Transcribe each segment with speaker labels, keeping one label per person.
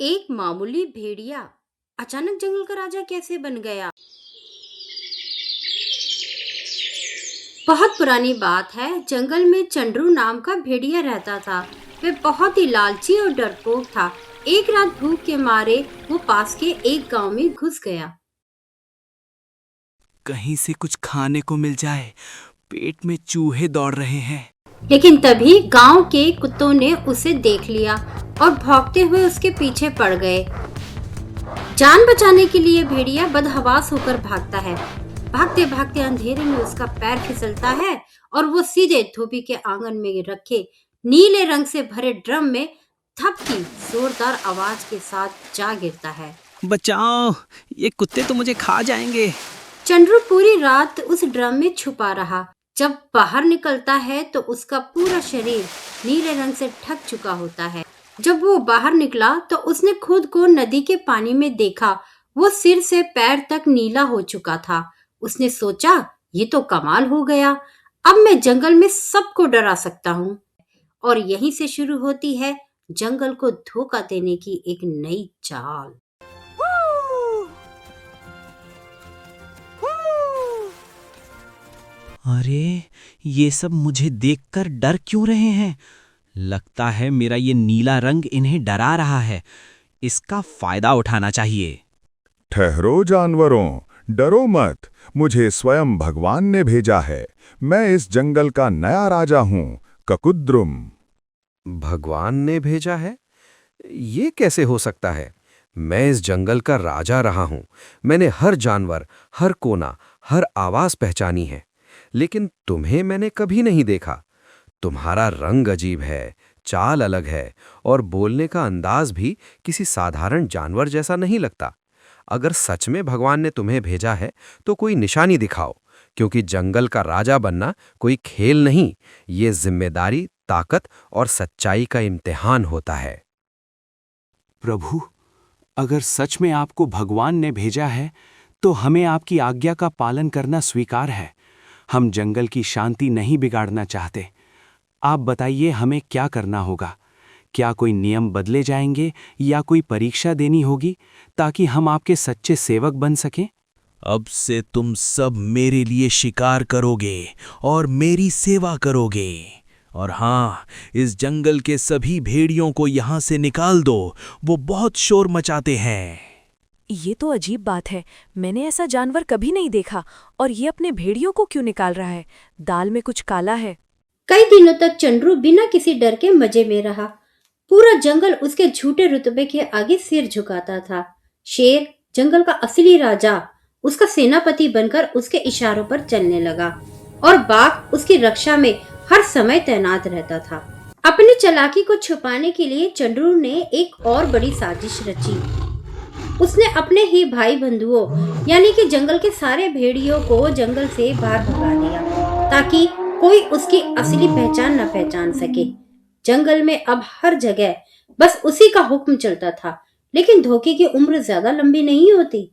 Speaker 1: एक मामूली भेड़िया अचानक जंगल का राजा कैसे बन गया। बहुत पुरानी बात है। जंगल में चंद्रू नाम का भेड़िया रहता था। वह बहुत ही लालची और डरपोक था। एक रात भूख के मारे वो पास के एक गांव में घुस गया।
Speaker 2: कहीं से कुछ खाने को मिल जाए, पेट में चूहे दौड़ रहे हैं।
Speaker 1: लेकिन तभी गांव के कुत्तों ने उसे देख लिया और भौंकते हुए उसके पीछे पड़ गए। जान बचाने के लिए भेड़िया बदहवास होकर भागता है। भागते भागते अंधेरे में उसका पैर फिसलता है और वो सीधे धोबी के आंगन में रखे नीले रंग से भरे ड्रम में थप की जोरदार आवाज के साथ जा गिरता है।
Speaker 2: बचाओ, ये कुत्ते तो मुझे खा जाएंगे।
Speaker 1: चंद्रू पूरी रात उस ड्रम में छुपा रहा। जब बाहर निकलता है तो उसका पूरा शरीर नीले रंग से ढक चुका होता है। जब वो बाहर निकला तो उसने खुद को नदी के पानी में देखा। वो सिर से पैर तक नीला हो चुका था। उसने सोचा, ये तो कमाल हो गया। अब मैं जंगल में सबको डरा सकता हूँ। और यहीं से शुरू होती है जंगल को धोखा देने की एक नई चाल।
Speaker 2: अरे, ये सब मुझे देखकर डर क्यों रहे हैं? लगता है मेरा ये नीला रंग इन्हें डरा रहा है। इसका फायदा उठाना चाहिए।
Speaker 3: ठहरो जानवरों, डरो मत। मुझे स्वयं भगवान ने भेजा है। मैं इस जंगल का नया राजा हूँ, ककुद्रुम।
Speaker 4: भगवान ने भेजा है? ये कैसे हो सकता है? मैं इस जंगल का राजा रहा हूं। मैंने हर जानवर, हर कोना, हर आवाज पहचानी है। लेकिन तुम्हें मैंने कभी नहीं देखा। तुम्हारा रंग अजीब है, चाल अलग है और बोलने का अंदाज भी किसी साधारण जानवर जैसा नहीं लगता। अगर सच में भगवान ने तुम्हें भेजा है तो कोई निशानी दिखाओ, क्योंकि जंगल का राजा बनना कोई खेल नहीं, ये जिम्मेदारी, ताकत और सच्चाई का इम्तिहान होता है।
Speaker 2: प्रभु, अगर सच में आपको भगवान ने भेजा है तो हमें आपकी आज्ञा का पालन करना स्वीकार है। हम जंगल की शांति नहीं बिगाड़ना चाहते। आप बताइए, हमें क्या करना होगा? क्या कोई नियम बदले जाएंगे या कोई परीक्षा देनी होगी ताकि हम आपके सच्चे सेवक बन सकें? अब से तुम सब मेरे लिए शिकार करोगे और मेरी सेवा करोगे। और हाँ, इस जंगल के सभी भेड़ियों को यहाँ से निकाल दो। वो बहुत शोर मचाते हैं।
Speaker 5: ये तो अजीब बात है। मैंने ऐसा जानवर कभी नहीं देखा। और ये अपने भेड़ियों को क्यों निकाल रहा है? दाल में कुछ काला है।
Speaker 1: कई दिनों तक चंद्रू बिना किसी डर के मजे में रहा। पूरा जंगल उसके झूठे रुतबे के आगे सिर झुकाता था। शेर, जंगल का असली राजा, उसका सेनापति बनकर उसके इशारों पर चलने लगा और बाघ उसकी रक्षा में हर समय तैनात रहता था। अपनी चालाकी को छुपाने के लिए चंद्रू ने एक और बड़ी साजिश रची। उसने अपने ही भाई बंधुओं यानी कि जंगल के सारे भेड़ियों को जंगल से बाहर भगा दिया ताकि कोई उसकी असली पहचान न पहचान सके। जंगल में अब हर जगह बस उसी का हुक्म चलता था, लेकिन धोखे की उम्र ज्यादा लंबी नहीं होती।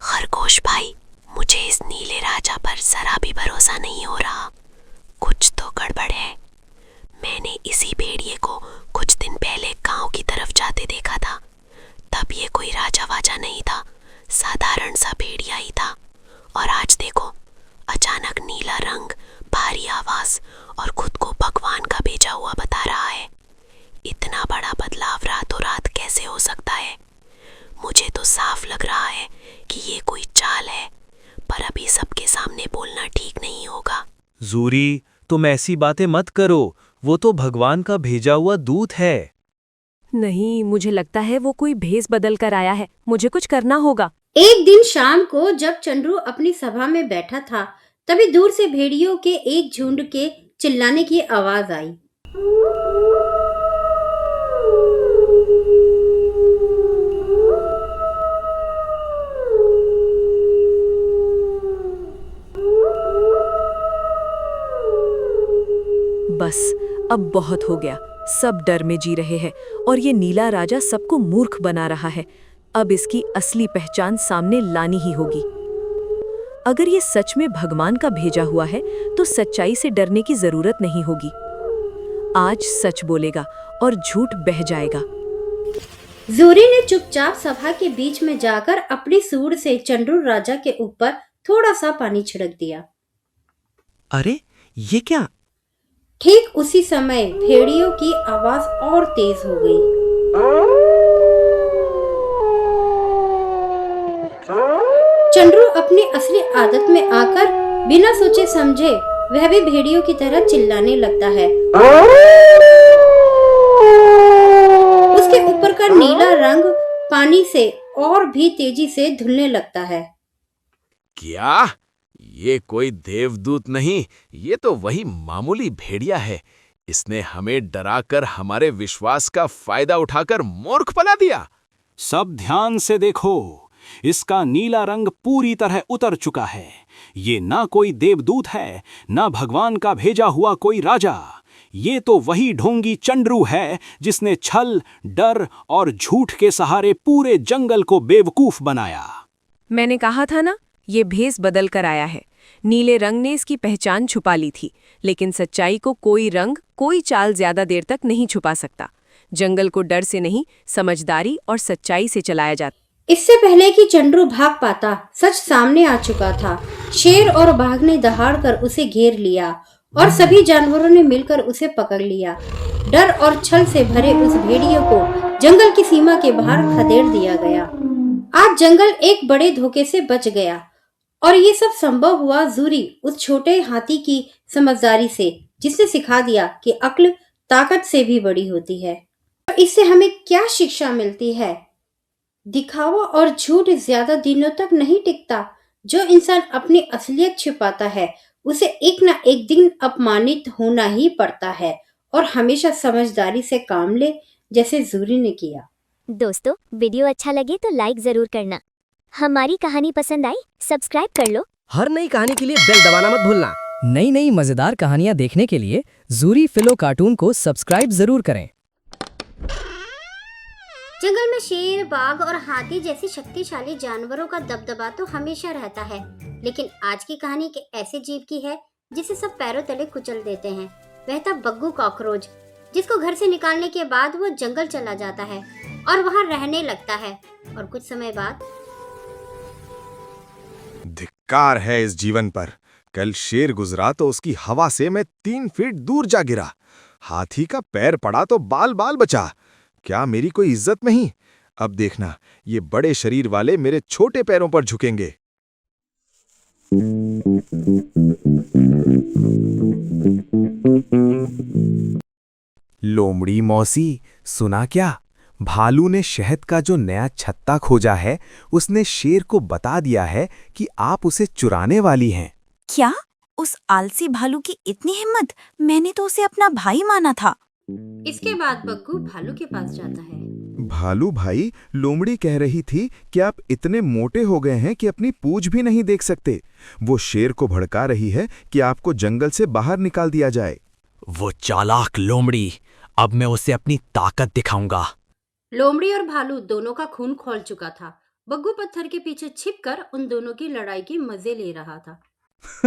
Speaker 5: खरगोश भाई, मुझे इस नीले राजा पर जरा भी भरोसा नहीं हो रहा। कुछ तो गड़बड़ है। मैंने इसी भेड़िए को कुछ दिन पहले गांव की तरफ जाते देखा था। तब ये कोई राजा वाजा नहीं था, साधारण सा भेड़िया ही था। और आज देखो, अचानक नीला रंग, भारी आवाज और खुद को भगवान का भेजा हुआ बता रहा है। इतना बड़ा बदलाव रातों रात कैसे हो सकता है? मुझे तो साफ लग रहा है कि ये कोई चाल है, पर अभी सबके सामने बोलना ठीक नहीं होगा।
Speaker 6: जूरी, तुम ऐसी बातें मत करो। वो तो भगवान का भेजा हुआ दूत है।
Speaker 5: नहीं, मुझे लगता है वो कोई भेस बदल कर आया है। मुझे कुछ करना होगा।
Speaker 1: एक दिन शाम को जब चंद्रू अपनी सभा में बैठा था, तभी दूर से भेड़ियों के एक झुंड के चिल्लाने की आवाज आई।
Speaker 5: बस, अब बहुत हो गया। सब डर में जी रहे हैं और ये नीला राजा सबको मूर्ख बना रहा है। अब इसकी असली पहचान सामने लानी ही होगी। अगर ये सच में भगवान का भेजा हुआ है तो सच्चाई से डरने की जरूरत नहीं होगी। आज सच बोलेगा और झूठ बह जाएगा।
Speaker 1: जूरी ने चुपचाप सभा के बीच में जाकर अपनी सूंड से चंद्रू राजा के ऊपर थोड़ा सा पानी छिड़क दिया।
Speaker 6: अरे ये क्या?
Speaker 1: ठीक उसी समय भेड़ियों की आवाज और तेज हो गई। चंद्रू अपनी असली आदत में आकर बिना सोचे समझे वह भी भेड़ियों की तरह चिल्लाने लगता है। उसके ऊपर का नीला रंग पानी से और भी तेजी से धुलने लगता है।
Speaker 2: क्या? ये कोई देवदूत नहीं, ये तो वही मामूली भेड़िया है। इसने हमें डराकर हमारे विश्वास का फायदा उठाकर मूर्ख बना दिया। सब ध्यान से देखो, इसका नीला रंग पूरी तरह उतर चुका है। ये ना कोई देवदूत है, ना भगवान का भेजा हुआ कोई राजा। ये तो वही ढोंगी चंद्रू है जिसने छल, डर और झूठ के सहारे पूरे जंगल को बेवकूफ बनाया।
Speaker 7: मैंने कहा था ना, ये भेस बदल कर आया है। नीले रंग ने इसकी पहचान छुपा ली थी, लेकिन सच्चाई को कोई रंग, कोई चाल ज्यादा देर तक नहीं छुपा सकता। जंगल को डर से नहीं, समझदारी और सच्चाई से चलाया जाता।
Speaker 1: इससे पहले कि चंद्रू भाग पाता, सच सामने आ चुका था। शेर और बाघ ने दहाड़कर उसे घेर लिया और सभी जानवरों ने मिलकर उसे पकड़ लिया। डर और छल से भरे उस भेड़िए को जंगल की सीमा के बाहर खदेड़ दिया गया। आज जंगल एक बड़े धोखे से बच गया और ये सब संभव हुआ जूरी उस छोटे हाथी की समझदारी से, जिसने सिखा दिया कि अक्ल ताकत से भी बड़ी होती है। और इससे हमें क्या शिक्षा मिलती है? दिखावा और झूठ ज्यादा दिनों तक नहीं टिकता। जो इंसान अपनी असलियत छिपाता है उसे एक ना एक दिन अपमानित होना ही पड़ता है, और हमेशा समझदारी से काम ले, जैसे जूरी ने किया।
Speaker 8: दोस्तों, वीडियो अच्छा लगे तो लाइक जरूर करना। हमारी कहानी पसंद आई, सब्सक्राइब कर लो।
Speaker 9: हर नई कहानी के लिए बेल दबाना मत भूलना। नई नई मजेदार कहानियाँ देखने के लिए जूरी फिलो कार्टून को सब्सक्राइब जरूर करें।
Speaker 1: जंगल में शेर, बाघ और हाथी जैसे शक्तिशाली जानवरों का दबदबा तो हमेशा रहता है, लेकिन आज की कहानी एक ऐसे जीव की है जिसे सब पैरों तले कुचल देते हैं। वह था बग्गू कॉकरोच, जिसको घर से निकालने के बाद वो जंगल चला जाता है और वहाँ रहने लगता है। और कुछ समय बाद
Speaker 3: धिक्कार है इस जीवन पर। कल शेर गुजरा तो उसकी हवा से मैं 3 फीट दूर जा गिरा। हाथी का पैर पड़ा तो बाल बाल बचा। क्या मेरी कोई इज्जत नहीं? अब देखना, ये बड़े शरीर वाले मेरे छोटे पैरों पर झुकेंगे।
Speaker 2: लोमड़ी मौसी, सुना क्या? भालू ने शहद का जो नया छत्ता खोजा है, उसने शेर को बता दिया है कि आप उसे चुराने वाली हैं।
Speaker 10: क्या? उस आलसी भालू की इतनी हिम्मत? मैंने तो उसे अपना भाई माना था।
Speaker 1: इसके बाद बग्गू भालू के पास जाता है।
Speaker 3: भालू भाई, लोमड़ी कह रही थी कि आप इतने मोटे हो गए हैं कि अपनी पूंछ भी नहीं देख सकते। वो शेर को भड़का रही है कि आपको जंगल से बाहर निकाल दिया जाए।
Speaker 11: वो चालाक लोमड़ी, अब मैं उसे अपनी ताकत दिखाऊंगा।
Speaker 1: लोमड़ी और भालू दोनों का खून खौल चुका था। बग्गू पत्थर के पीछे छिपकर उन दोनों की लड़ाई के मजे ले रहा था।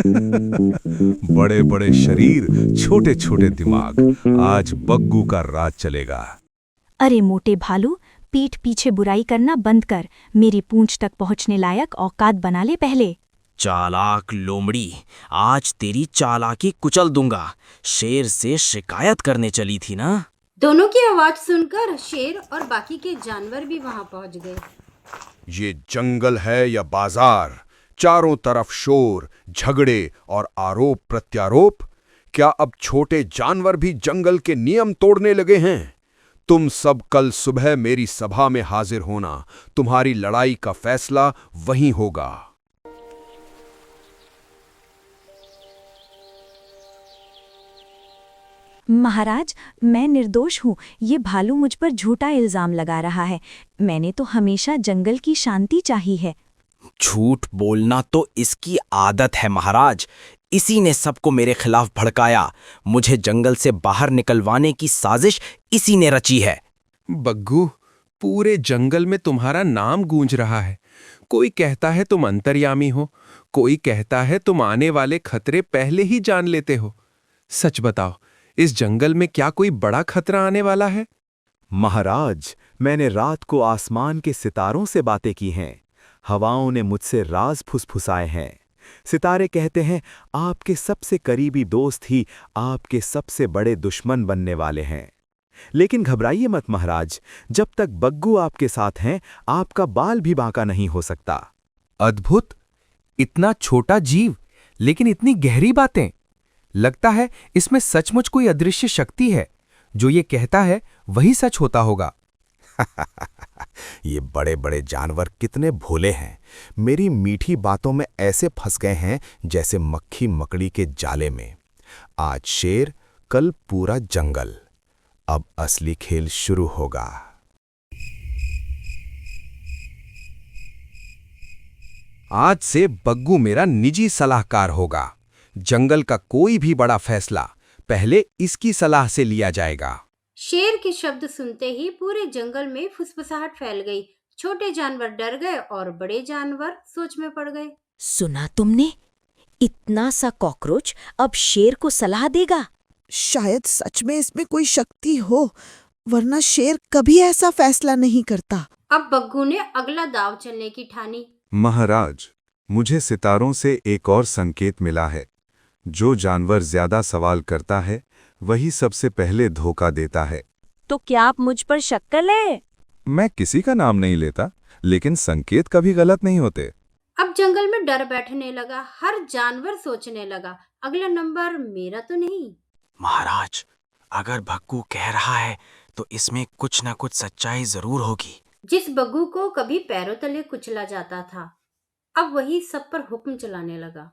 Speaker 3: बड़े बड़े शरीर, छोटे छोटे दिमाग, आज बग्गू का राज चलेगा।
Speaker 10: अरे मोटे भालू, पीठ पीछे बुराई करना बंद कर। मेरी पूंछ तक पहुंचने लायक औकात बना ले पहले।
Speaker 11: चालाक लोमड़ी, आज तेरी चालाकी कुचल दूंगा। शेर से शिकायत करने चली थी ना?
Speaker 1: दोनों की आवाज सुनकर शेर और बाकी के जानवर भी वहां पहुंच गए।
Speaker 3: ये जंगल है या बाजार? चारों तरफ शोर, झगड़े और आरोप प्रत्यारोप। क्या अब छोटे जानवर भी जंगल के नियम तोड़ने लगे हैं? तुम सब कल सुबह मेरी सभा में हाजिर होना। तुम्हारी लड़ाई का फैसला वहीं होगा।
Speaker 10: महाराज, मैं निर्दोष हूँ। ये भालू मुझ पर झूठा इल्जाम लगा रहा है। मैंने तो हमेशा जंगल की शांति चाही है।
Speaker 11: झूठ बोलना तो इसकी आदत है महाराज। इसी ने सबको मेरे खिलाफ भड़काया। मुझे जंगल से बाहर निकलवाने की साजिश इसी ने रची है।
Speaker 4: बग्गू, पूरे जंगल में तुम्हारा नाम गूंज रहा है। कोई कहता है तुम अंतर्यामी हो, कोई कहता है तुम आने वाले खतरे पहले ही जान लेते हो। सच बताओ, इस जंगल में क्या कोई बड़ा खतरा आने वाला है?
Speaker 3: महाराज,
Speaker 2: मैंने रात को आसमान के सितारों से बातें की हैं। हवाओं ने मुझसे राज फुसफुसाए हैं। सितारे कहते हैं आपके सबसे करीबी दोस्त ही आपके सबसे बड़े दुश्मन बनने वाले हैं। लेकिन घबराइए मत महाराज, जब तक बग्गू आपके साथ हैं आपका बाल भी बांका नहीं हो सकता।
Speaker 4: अद्भुत! इतना छोटा जीव, लेकिन इतनी गहरी बातें। लगता है इसमें सचमुच कोई अदृश्य शक्ति है। जो ये कहता है वही सच होता होगा।
Speaker 3: ये बड़े बड़े जानवर कितने भोले हैं। मेरी मीठी बातों में ऐसे फंस गए हैं जैसे मक्खी मकड़ी के जाले में। आज शेर, कल पूरा जंगल। अब असली खेल शुरू होगा।
Speaker 4: आज से बग्गू मेरा निजी सलाहकार होगा। जंगल का कोई भी बड़ा फैसला पहले इसकी सलाह से लिया जाएगा।
Speaker 1: शेर के शब्द सुनते ही पूरे जंगल में फुसफुसाहट फैल गई। छोटे जानवर डर गए और बड़े जानवर सोच में पड़ गए।
Speaker 10: सुना तुमने? इतना सा कॉकरोच अब शेर को सलाह देगा।
Speaker 12: शायद सच में इसमें कोई शक्ति हो, वरना शेर कभी ऐसा फैसला नहीं करता।
Speaker 1: अब बग्गू ने अगला दाव चलने की ठानी।
Speaker 3: महाराज, मुझे सितारों से एक और संकेत मिला है। जो जानवर ज्यादा सवाल करता है वही सबसे पहले धोखा देता है।
Speaker 10: तो क्या आप मुझ पर शक कर ले?
Speaker 3: मैं किसी का नाम नहीं लेता, लेकिन संकेत कभी गलत नहीं होते।
Speaker 1: अब जंगल में डर बैठने लगा। हर जानवर सोचने लगा, अगला नंबर मेरा तो नहीं।
Speaker 11: महाराज, अगर भग्गू कह रहा है तो इसमें कुछ न कुछ सच्चाई जरूर होगी।
Speaker 1: जिस बग्गू को कभी पैरों तले कुचला जाता था, अब वही सब पर हुक्म चलाने लगा।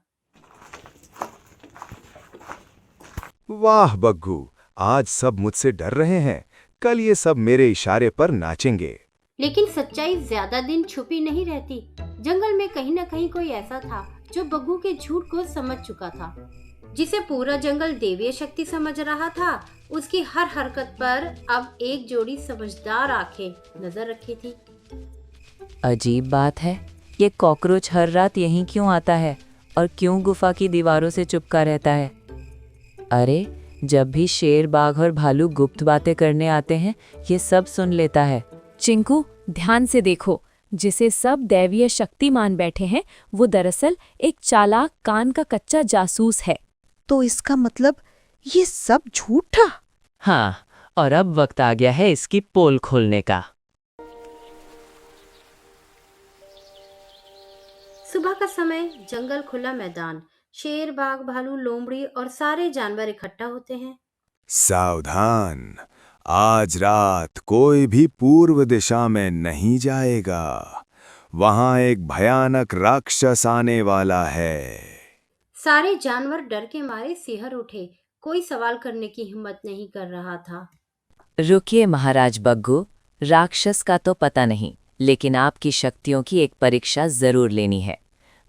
Speaker 3: वाह बग्गू, आज सब मुझसे डर रहे हैं। कल ये सब मेरे इशारे पर नाचेंगे।
Speaker 1: लेकिन सच्चाई ज्यादा दिन छुपी नहीं रहती। जंगल में कहीं न कहीं कोई ऐसा था जो बग्गू के झूठ को समझ चुका था, जिसे पूरा जंगल देवीय शक्ति समझ रहा था। उसकी हर हरकत पर अब एक जोड़ी समझदार आंखें नजर रखी थी।
Speaker 7: अजीब बात है, ये कॉकरोच हर रात यहीं क्यों आता है और क्यों गुफा की दीवारों से चिपका रहता है? अरे, जब भी शेर, बाघ और भालू गुप्त बातें करने आते हैं, ये सब सुन लेता है।
Speaker 10: चिंकू, ध्यान से देखो। जिसे सब दैवीय शक्ति मान बैठे हैं, वो दरअसल एक चालाक कान का कच्चा जासूस है।
Speaker 12: तो इसका मतलब ये सब झूठ था?
Speaker 7: हाँ, और अब वक्त आ गया है इसकी पोल खोलने का।
Speaker 1: सुबह का समय, जंगल खुला मैदान। शेर, बाघ, भालू, लोमड़ी और सारे जानवर इकट्ठा होते हैं।
Speaker 3: सावधान, आज रात कोई भी पूर्व दिशा में नहीं जाएगा। वहां एक भयानक राक्षस आने वाला है।
Speaker 1: सारे जानवर डर के मारे सिहर उठे। कोई सवाल करने की हिम्मत नहीं कर रहा था।
Speaker 7: रुकिए महाराज बग्गू, राक्षस का तो पता नहीं, लेकिन आपकी शक्तियों की एक परीक्षा जरूर लेनी है।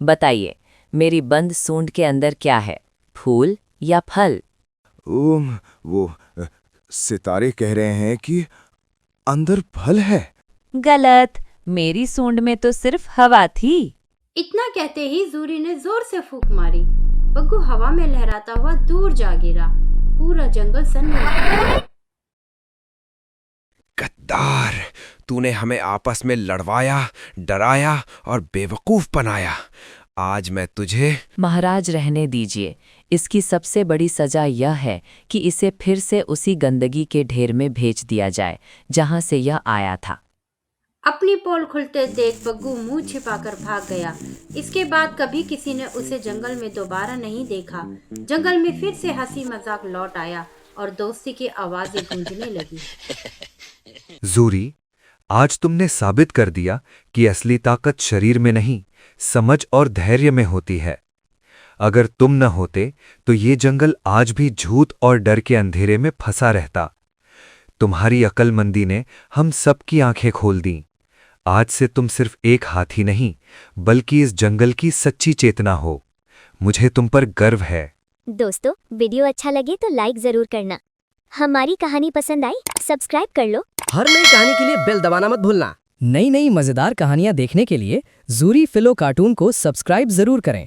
Speaker 7: बताइए, मेरी बंद सूंड के अंदर क्या है, फूल या फल?
Speaker 3: वो सितारे कह रहे हैं कि अंदर फल है।
Speaker 10: गलत, मेरी सूंड में तो सिर्फ हवा थी।
Speaker 1: इतना कहते ही जूरी ने जोर से फूंक मारी। बग्गू हवा में लहराता हुआ दूर जा गिरा। पूरा जंगल सन्नाटा हो गया।
Speaker 4: गद्दार, तूने हमें आपस में लड़वाया, डराया और बेवकूफ बनाया। आज मैं तुझे...
Speaker 7: महाराज रहने दीजिए। इसकी सबसे बड़ी सजा यह है कि इसे फिर से उसी गंदगी के ढेर में भेज दिया जाए जहां से यह आया था।
Speaker 1: अपनी पोल खुलते देख बग्गू मुंह छिपाकर भाग गया। इसके बाद कभी किसी ने उसे जंगल में दोबारा नहीं देखा। जंगल में फिर से हंसी मजाक लौट आया और दोस्ती की आवाजें गूंजने लगी।
Speaker 4: जूरी, आज तुमने साबित कर दिया कि असली ताकत शरीर में नहीं, समझ और धैर्य में होती है। अगर तुम न होते तो ये जंगल आज भी झूठ और डर के अंधेरे में फंसा रहता। तुम्हारी अक्लमंदी ने हम सबकी आंखें खोल दी। आज से तुम सिर्फ एक हाथी नहीं, बल्कि इस जंगल की सच्ची चेतना हो। मुझे तुम पर गर्व है।
Speaker 8: दोस्तों, वीडियो अच्छा लगे तो लाइक जरूर करना। हमारी कहानी पसंद आई, सब्सक्राइब कर लो।
Speaker 9: हर नई कहानी के लिए बेल दबाना मत भूलना। नई नई मजेदार कहानियां देखने के लिए ज़ूरी फिलो कार्टून को सब्सक्राइब जरूर करें।